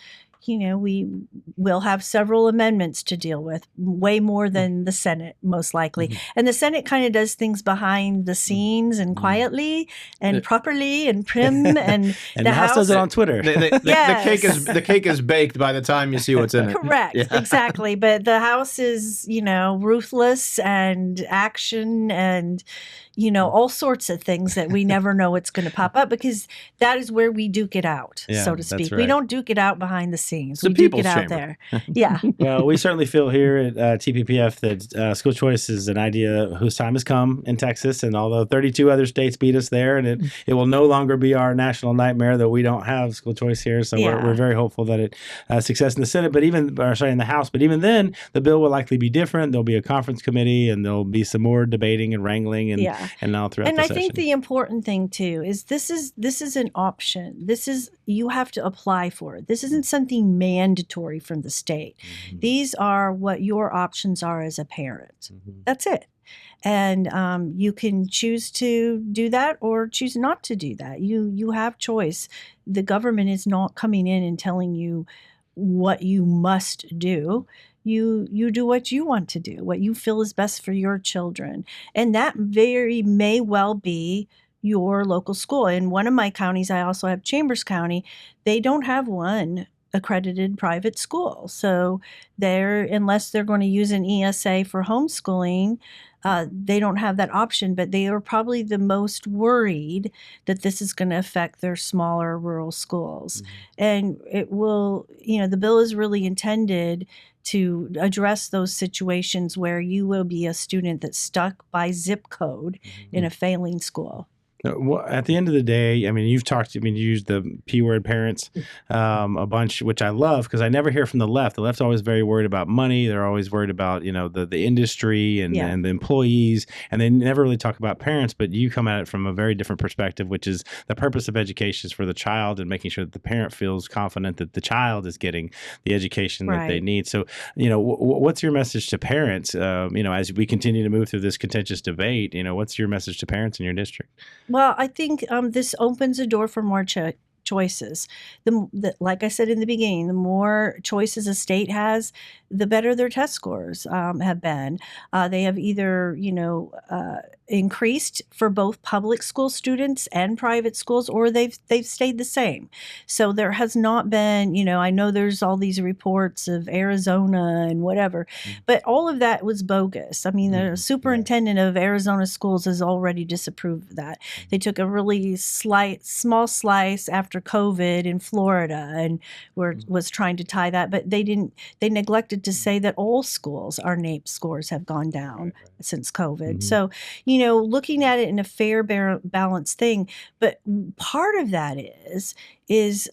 we will have several amendments to deal with, way more than the Senate, most likely. And the Senate kind of does things behind the scenes and quietly and properly and prim, and the House does it on Twitter. The cake is baked by the time you see what's in it. Correct, exactly. But the House is, ruthless and action and all sorts of things that we never know what's going to pop up, because that is where we duke it out, so to speak. Right. We don't duke it out behind the scenes. We duke it out there. Yeah. Well, we certainly feel here at TPPF that school choice is an idea whose time has come in Texas. And although 32 other states beat us there, and it will no longer be our national nightmare that we don't have school choice here. So we're very hopeful that it success in the Senate, in the House. But even then, the bill will likely be different. There'll be a conference committee, and there'll be some more debating and wrangling and all throughout the session. And I think the important thing too is this is an option. You have to apply for it. This isn't something mandatory from the state. These are what your options are as a parent. That's it. And you can choose to do that or choose not to do that. You have choice. The government is not coming in and telling you what you must do. You do what you want to do, what you feel is best for your children. And that may well be your local school. In one of my counties, I also have Chambers County. They don't have one accredited private school. So unless they're going to use an ESA for homeschooling, they don't have that option, but they are probably the most worried that this is going to affect their smaller rural schools. And it will, the bill is really intended to address those situations where you will be a student that's stuck by zip code in a failing school. Well, at the end of the day, I mean, you used the P word, parents, a bunch, which I love because I never hear from the left. The left's always very worried about money. They're always worried about, the industry and the employees, and they never really talk about parents. But you come at it from a very different perspective, which is the purpose of education is for the child and making sure that the parent feels confident that the child is getting the education that they need. So, what's your message to parents, as we continue to move through this contentious debate, what's your message to parents in your district? Well, I think this opens a door for more choices. Like I said in the beginning, the more choices a state has, the better their test scores have been. They have either, increased for both public school students and private schools, or they've stayed the same. So there has not been, I know there's all these reports of Arizona and whatever, but all of that was bogus. I mean, the superintendent of Arizona schools has already disapproved of that. They took a really small slice after COVID in Florida and was trying to tie that, but they neglected to say that all schools, our NAEP scores have gone down since COVID. So, looking at it in a fair, balanced thing, but part of that is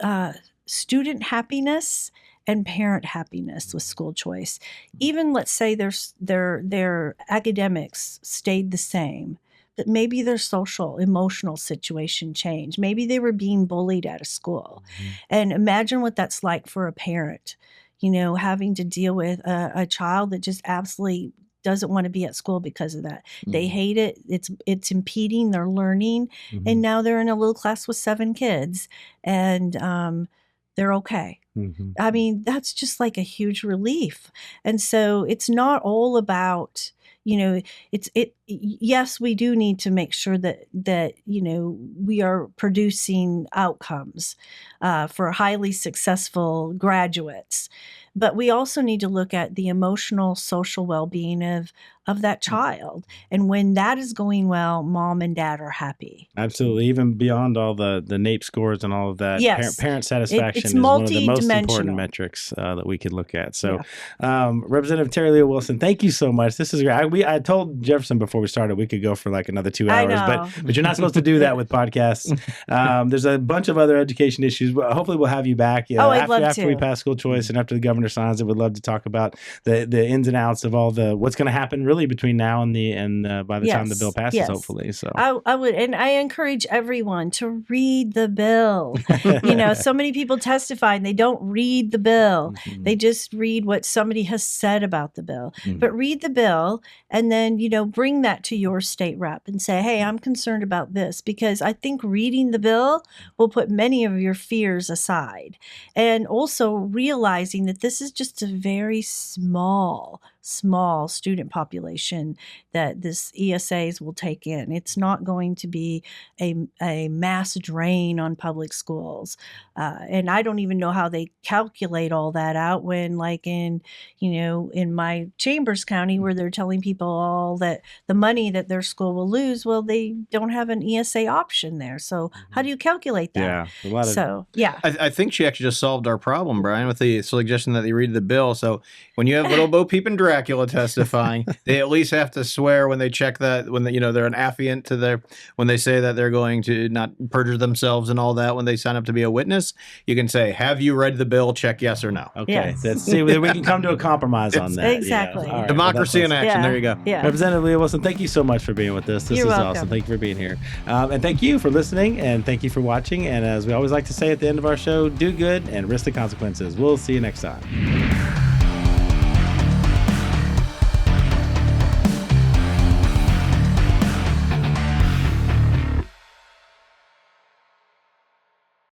student happiness and parent happiness with school choice. Even let's say their academics stayed the same, but maybe their social, emotional situation changed. Maybe they were being bullied at a school. And imagine what that's like for a parent, having to deal with a child that just absolutely doesn't want to be at school because of that. They hate it. It's impeding their learning. And now they're in a little class with 7 kids and they're okay. I mean, that's just like a huge relief. And so it's not all about, yes, we do need to make sure that we are producing outcomes for highly successful graduates. But we also need to look at the emotional, social well-being of that child. And when that is going well, mom and dad are happy. Absolutely. Even beyond all the NAEP scores and all of that, parent satisfaction is one of the most important metrics that we could look at. So Representative Terri Leo-Wilson, thank you so much. This is great. I told Jefferson before we started we could go for like another 2 hours, but you're not supposed to do that with podcasts. There's a bunch of other education issues. Hopefully we'll have you back after we pass school choice and after the governor signs it. Would love to talk about the ins and outs of all what's going to happen really between now and by the time the bill passes, hopefully. So I would, and I encourage everyone to read the bill. So many people testify and they don't read the bill. They just read what somebody has said about the bill. But read the bill and then, bring that to your state rep and say, hey, I'm concerned about this, because I think reading the bill will put many of your fears aside. And also realizing that this is just a very small student population that this ESAs will take in. It's not going to be a mass drain on public schools. And I don't even know how they calculate all that out when, like in my Chambers County, where they're telling people all that the money that their school will lose, well, they don't have an ESA option there. So how do you calculate that? I think she actually just solved our problem, Brian, with the suggestion that they read the bill. So when you have little Bo Peep and Dracula testifying, they at least have to swear when they check that, when they're an affiant to when they say that they're going to not perjure themselves and all that, when they sign up to be a witness, you can say, have you read the bill? Check yes or no. Okay. Let's see, we can come to a compromise on that. Exactly. Right. Democracy in action. There you go. Representative Leo-Wilson, thank you so much for being with us. This is awesome. Thank you for being here. And thank you for listening, and thank you for watching. And as we always like to say at the end of our show, do good and risk the consequences. We'll see you next time.